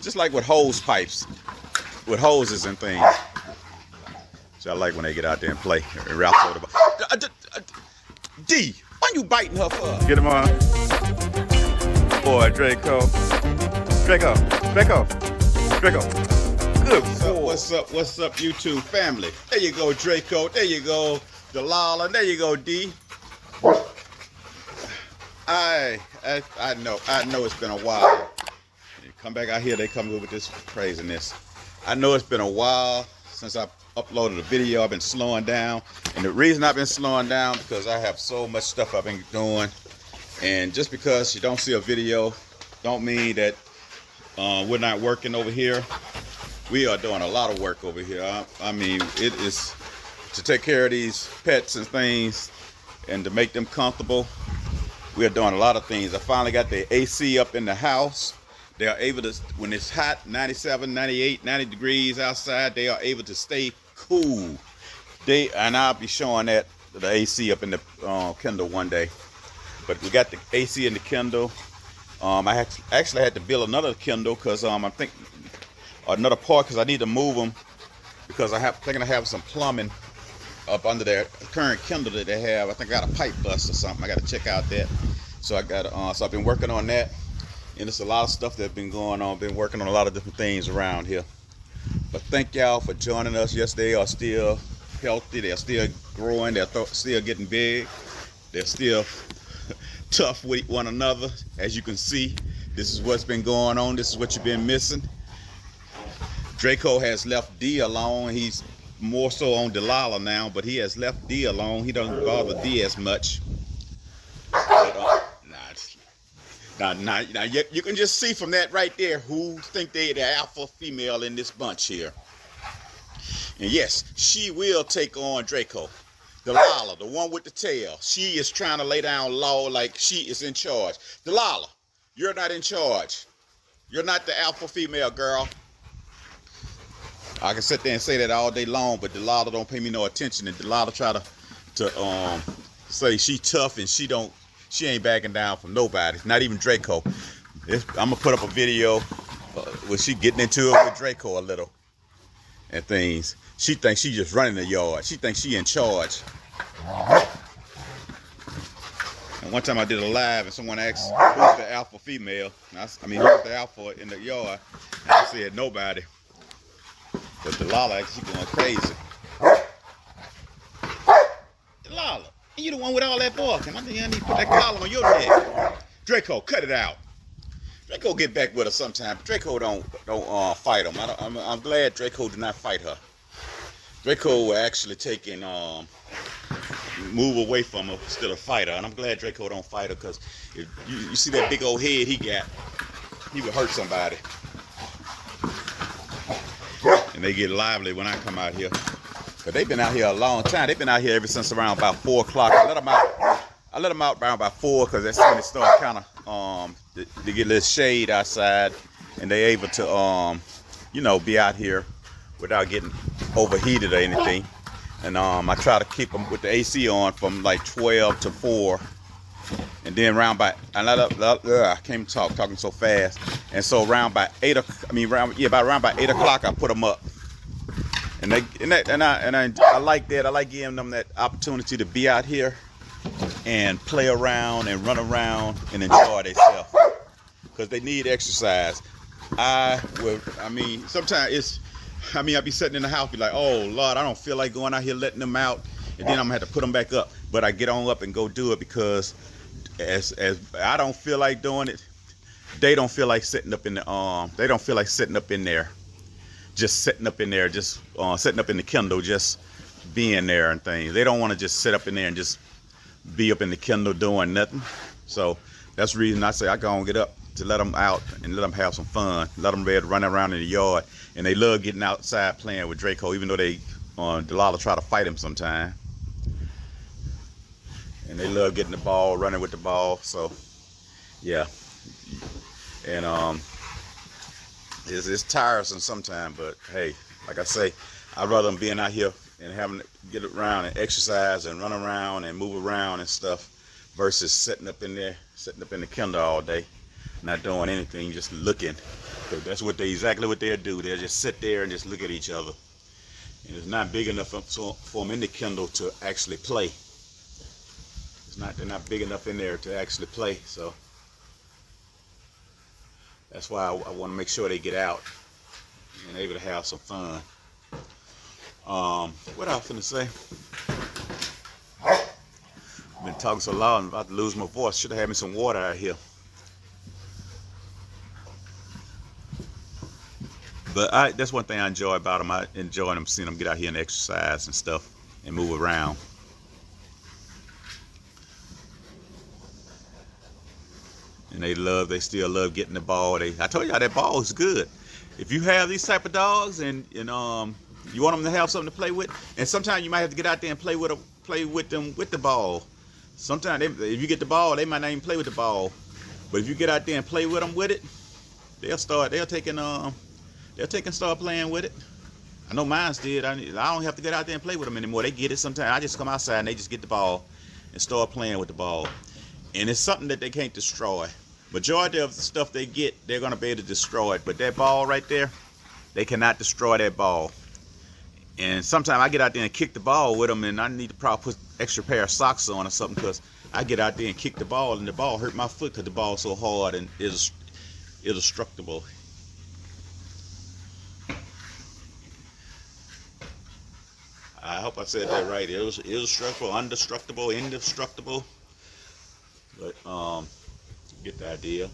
just like with hose pipes, with hoses and things. So I like when they get out there and play. D, why you biting her for? Get him on. Boy, Draco. Good boy. What's up, YouTube family? There you go, Draco. There you go, Delilah. There you go, D. I know it's been a while. You come back out here, they come with this craziness. I know it's been a while since I uploaded a video. I've been slowing down, and the reason I've been slowing down because I have so much stuff I've been doing. And just because you don't see a video don't mean that we're not working over here. We are doing a lot of work over here. I mean, it is to take care of these pets and things and to make them comfortable. We are doing a lot of things. I finally got the AC up in the house. They are able to, when it's hot, 97, 98, 90 degrees outside, they are able to stay cool. And I'll be showing that, the AC up in the Kennel one day. But we got the AC in the Kennel. I actually had to build another Kennel because I think another part because I need to move them because I'm thinking I have some plumbing up under their current Kennel that they have. I think I got a pipe bust or something. I got to check out that. So I got so I've been working on that, and it's a lot of stuff that's been going on. Been working on a lot of different things around here. But thank y'all for joining us. Yes, they are still healthy. They're still growing. They're still getting big. They're still tough with one another. As you can see, this is what's been going on. This is what you've been missing. Draco has left D alone. He's more so on Delilah now, but he has left D alone. He doesn't bother D as much. But, now, you can just see from that right there who think they're the alpha female in this bunch here. And yes, she will take on Draco. Delilah, the one with the tail. She is trying to lay down law like she is in charge. Delilah, you're not in charge. You're not the alpha female, girl. I can sit there and say that all day long, but Delilah don't pay me no attention. And Delilah try to say she tough and she ain't backing down from nobody, not even Draco. I'm gonna put up a video where she getting into it with Draco a little and things. She thinks she just running the yard. She thinks she in charge. And one time I did a live and someone asked who's the alpha female. Who's the alpha in the yard? And I said nobody. But Delilah, she going crazy. Delilah, you the one with all that barking. I think I need to put that collar on your neck. Draco, cut it out. Draco get back with her sometime. Draco don't fight him. I'm glad Draco did not fight her. Draco will actually take and move away from her instead of fight her. And I'm glad Draco don't fight her because if you see that big old head he got, he would hurt somebody. And they get lively when I come out here. But they've been out here a long time. They've been out here ever since around about 4 o'clock. I let them out around about 4 because that's when it started kind of to get a little shade outside, and they able to be out here without getting overheated or anything. And I try to keep them with the AC on from like 12 to 4. And then around by I can't talk talking so fast. And so around by 8 around by 8 o'clock I put them up. And I like that. I like giving them that opportunity to be out here and play around and run around and enjoy themselves because they need exercise. Sometimes I be sitting in the house be like, oh Lord, I don't feel like going out here letting them out, and then I'm gonna have to put them back up. But I get on up and go do it because as I don't feel like doing it, they don't feel like sitting up in the they don't feel like sitting up in there. Just sitting up in there, just sitting up in the Kennel, just being there and things. They don't want to just sit up in there and just be up in the Kennel doing nothing. So that's the reason I say I go and get up to let them out and let them have some fun. Let them ready to run around in the yard. And they love getting outside playing with Draco, even though they Delilah try to fight him sometime. And they love getting the ball, running with the ball. So yeah, and it's tiresome sometimes, but hey, like I say, I'd rather them being out here and having to get around and exercise and run around and move around and stuff versus sitting up in there, sitting up in the Kennel all day, not doing anything, just looking. 'Cause that's exactly what they'll do. They'll just sit there and just look at each other. And it's not big enough for them in the kennel to actually play. They're not big enough in there to actually play. So that's why I want to make sure they get out and able to have some fun. What else I'm gonna say? I've been talking so loud, I'm about to lose my voice. Should have had me some water out here. But that's one thing I enjoy about them. I enjoy them, seeing them get out here and exercise and stuff and move around. And they still love getting the ball. I told y'all that ball is good. If you have these type of dogs and you want them to have something to play with, and sometimes you might have to get out there and play with them with the ball. Sometimes if you get the ball, they might not even play with the ball. But if you get out there and play with them with it, they'll start playing with it. I know mine's did. I don't have to get out there and play with them anymore. They get it sometimes. I just come outside and they just get the ball and start playing with the ball. And it's something that they can't destroy. Majority of the stuff they get, they're gonna be able to destroy it. But that ball right there, they cannot destroy that ball. And sometimes I get out there and kick the ball with them, and I need to probably put extra pair of socks on or something, because I get out there and kick the ball, and the ball hurt my foot because the ball's so hard and it's indestructible. I hope I said that right. It was indestructible, indestructible. But get the idea.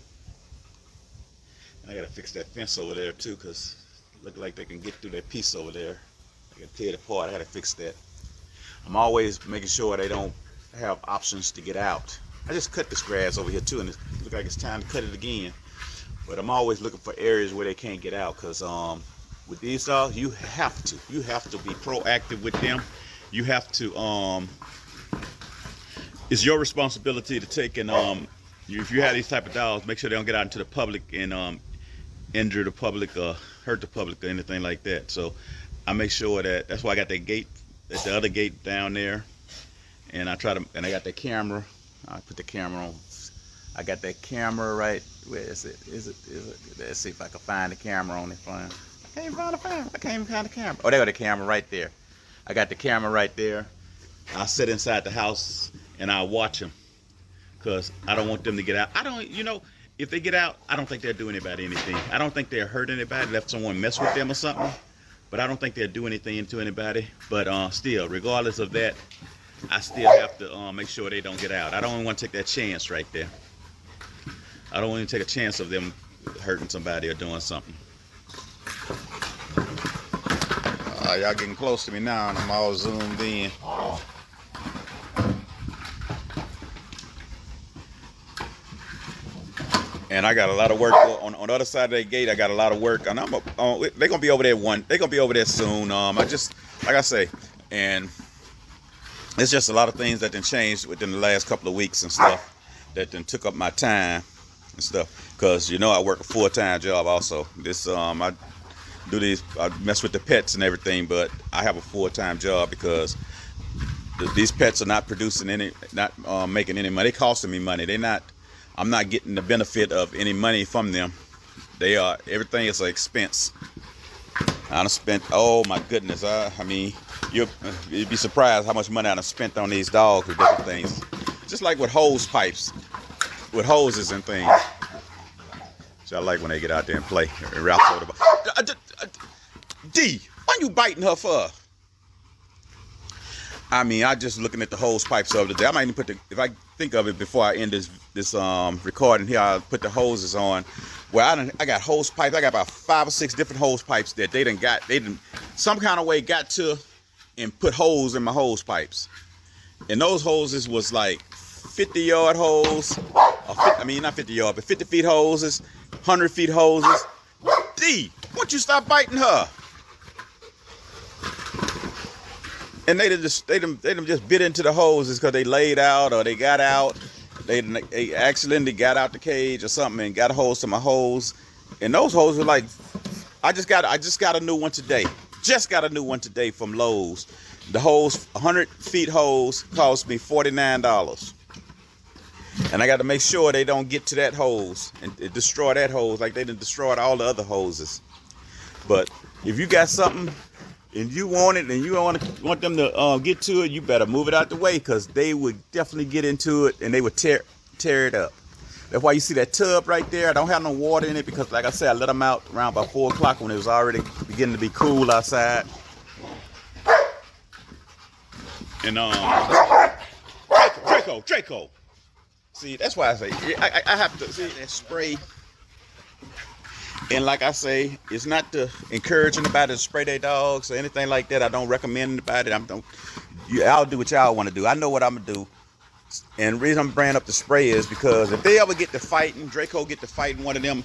I gotta fix that fence over there too, because it look like they can get through that piece over there. I gotta tear it apart. I gotta fix that. I'm always making sure they don't have options to get out. I just cut this grass over here too, and it looks like it's time to cut it again. But I'm always looking for areas where they can't get out, because with these dogs, you have to be proactive with them. You have to it's your responsibility to take and if you have these type of dogs, make sure they don't get out into the public and injure the public or hurt the public or anything like that. So I make sure that's why I got that gate, the other gate down there, and I got that camera. I put the camera on. I got that camera right. Where is it? Is it? Let's see if I can find the camera on the phone. I can't even find the camera. Oh, there got the camera right there. I got the camera right there. I sit inside the house and I watch them, because I don't want them to get out. If they get out, I don't think they'll do anybody anything. I don't think they'll hurt anybody, let someone mess with them or something. But I don't think they'll do anything to anybody. But still, regardless of that, I still have to make sure they don't get out. I don't even want to take that chance right there. I don't want to take a chance of them hurting somebody or doing something. Y'all getting close to me now, and I'm all zoomed in. And I got a lot of work on the other side of that gate. I got a lot of work, and they're gonna be over there They're gonna be over there soon. Like I say, and it's just a lot of things that done changed within the last couple of weeks and stuff that done took up my time and stuff. Because I work a full-time job also. I do these. I mess with the pets and everything, but I have a full-time job because these pets are not producing not making any money. They costing me money. I'm not getting the benefit of any money from them. Everything is an expense. I done spent, oh my goodness, you'd be surprised how much money I done spent on these dogs with different things. Just like with hose pipes, with hoses and things. So I like when they get out there and play. D, why you biting her for? I just looking at the hose pipes over there. I might even if I think of it before I end this recording here, I'll put the hoses on. Well, I got hose pipes. I got about 5 or 6 different hose pipes that they done some kind of way got to and put holes in my hose pipes. And those hoses was like 50-yard hose, not 50 yard, but 50 feet hoses, 100 feet hoses. D, why don't you stop biting her? And they just bit into the hoses because they laid out or they got out. They accidentally got out the cage or something and got a hose to my hose. And those hoses were like, I just got a new one today. Just got a new one today from Lowe's. The hose, 100 feet hose, cost me $49. And I got to make sure they don't get to that hose and destroy that hose like they done destroyed all the other hoses. But if you got something and you want it and you want them to get to it, you better move it out the way, because they would definitely get into it and they would tear it up. That's why you see that tub right there. I don't have no water in it because, like I said, I let them out around about 4 o'clock when it was already beginning to be cool outside. And Draco. See, that's why I say I have to see that spray. And like I say, it's not to encourage anybody to spray their dogs or anything like that. I don't recommend anybody. I'll do what y'all want to do. I know what I'm gonna do. And the reason I'm bringing up the spray is because if they ever get to fighting, Draco get to fighting one of them,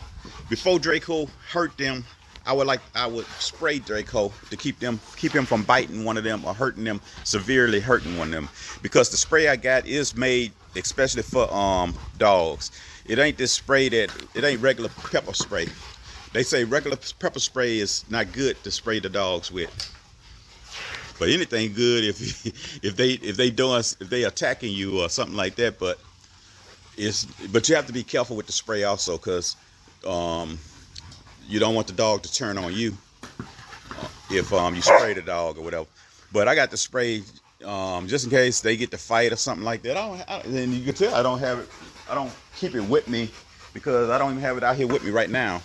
before Draco hurt them, I would spray Draco to keep him from biting one of them or hurting them, severely hurting one of them. Because the spray I got is made especially for dogs. It ain't this spray it ain't regular pepper spray. They say regular pepper spray is not good to spray the dogs with. But anything good if they attacking you or something like that. But you have to be careful with the spray also, because you don't want the dog to turn on you if you spray the dog or whatever. But I got the spray just in case they get to fight or something like that. And you can tell I don't have it. I don't keep it with me because I don't even have it out here with me right now.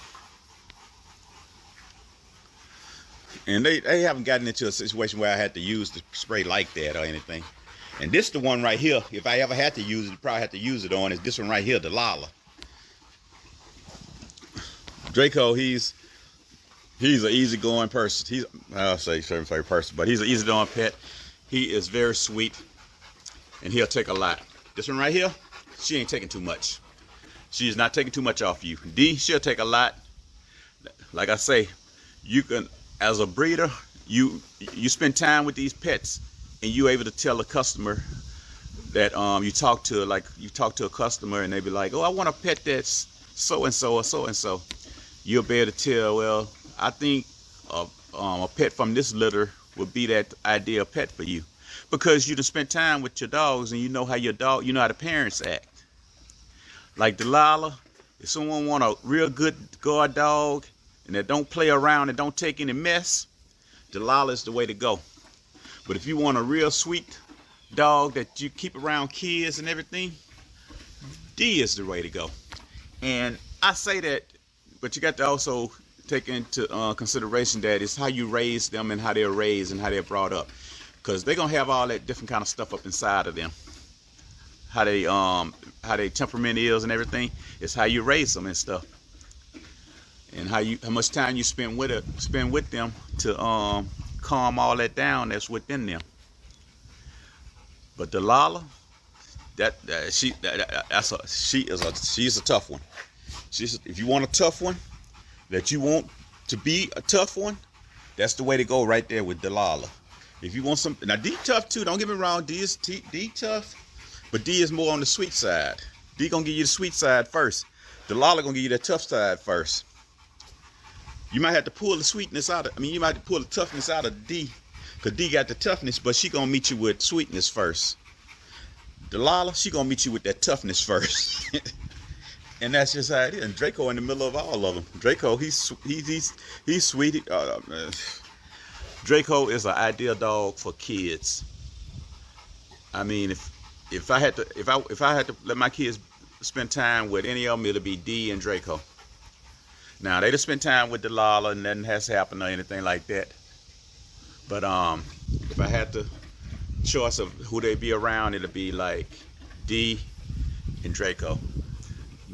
And they haven't gotten into a situation where I had to use the spray like that or anything. And this the one right here. If I ever had to use it, probably had to use it on is this one right here, Delilah. Draco, he's an easygoing person. I'll say certain favorite person, but he's an easygoing pet. He is very sweet, and he'll take a lot. This one right here, she ain't taking too much. She's not taking too much off you. D, she'll take a lot. Like I say, you can, as a breeder, you spend time with these pets, and you're able to tell a customer that you talk to a customer, and they be like, oh, I want a pet that's so and so or so and so. You'll be able to tell, well, I think a pet from this litter would be that ideal pet for you, because you done spent time with your dogs and you know how the parents act. Like Delilah, if someone want a real good guard dog and that don't play around and don't take any mess, Delilah is the way to go. But if you want a real sweet dog that you keep around kids and everything, D is the way to go. And I say that, but you got to also take into consideration that it's how you raise them and how they're raised and how they're brought up, because they're gonna have all that different kind of stuff up inside of them. How they temperament is and everything. It's how you raise them and stuff, and how much time you spend with them to calm all that down that's within them. But Delilah, she's a tough one. If you want a tough one, that you want to be a tough one, that's the way to go right there with Delilah. If you want some, now D tough too, don't get me wrong, D tough, but D is more on the sweet side. D gonna give you the sweet side first. Delilah gonna give you that tough side first. You might have to pull the sweetness out of, you might have to pull the toughness out of D, because D got the toughness, but she gonna meet you with sweetness first. Delilah, she gonna meet you with that toughness first. And that's just how it is. And Draco in the middle of all of them. Draco, he's sweet. Draco is an ideal dog for kids. I mean, if I had to let my kids spend time with any of them, it'll be D and Draco. Now they just spend time with Delilah and nothing has happened or anything like that. But if I had the choice of who they be around, it'll be like D and Draco.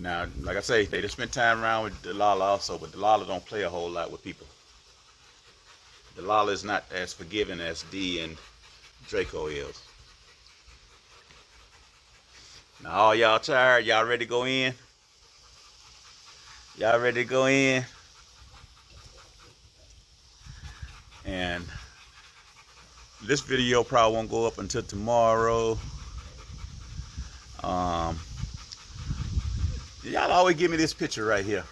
Now, like I say, they just spend time around with Delilah also, but Delilah don't play a whole lot with people. Delilah is not as forgiving as D and Draco is. Now, all y'all tired? Y'all ready to go in? Y'all ready to go in? And this video probably won't go up until tomorrow. Y'all always give me this picture right here.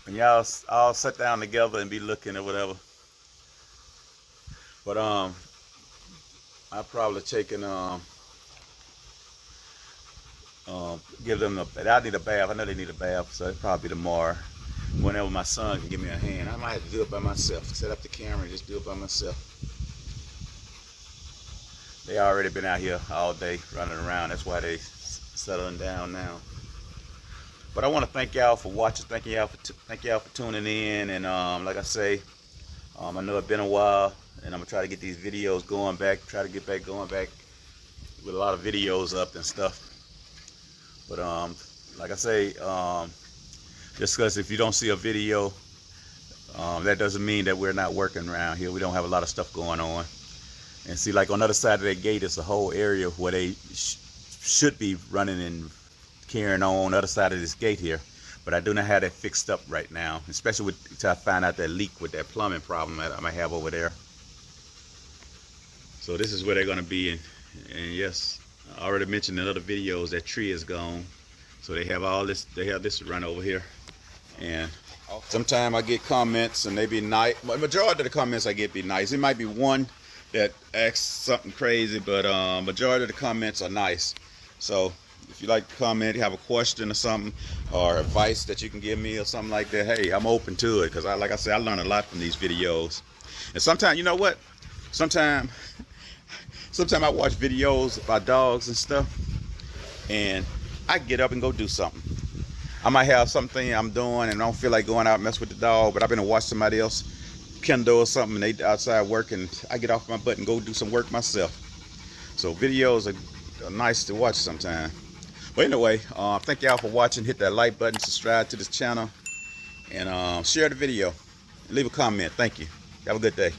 When y'all all sit down together and be looking or whatever. But I probably taken give them I need a bath. I know they need a bath, so it'll probably be tomorrow. Whenever my son can give me a hand, I might have to do it by myself. Set up the camera and just do it by myself. They already been out here all day running around. That's why they settling down now. But I want to thank y'all for watching. Thank y'all for tuning in. And like I say, I know it's been a while, and I'm gonna try to get these videos going back. Try to get back going back with a lot of videos up and stuff. But like I say, just because if you don't see a video, that doesn't mean that we're not working around here. We don't have a lot of stuff going on. And see, like on the other side of that gate is a whole area where they should be running and carrying on the other side of this gate here. But I do not have that fixed up right now, especially until I find out that leak with that plumbing problem that I might have over there. So this is where they're going to be. And yes, I already mentioned in other videos that tree is gone. So they have all this, they have this run over here. And sometimes I get comments and they be nice. The majority of the comments I get be nice. It might be one that asks something crazy, but majority of the comments are nice. So if you like to comment, you have a question or something, or advice that you can give me or something like that, hey, I'm open to it, because like I said, I learn a lot from these videos. And sometimes, you know what, sometimes I watch videos about dogs and stuff, and I get up and go do something. I might have something I'm doing and I don't feel like going out and mess with the dog, but I've been to watch somebody else, Kennel or something, and they outside working. I get off my butt and go do some work myself. So videos are nice to watch sometimes. But anyway, thank y'all for watching. Hit that like button, subscribe to this channel, and share the video. Leave a comment. Thank you. Have a good day.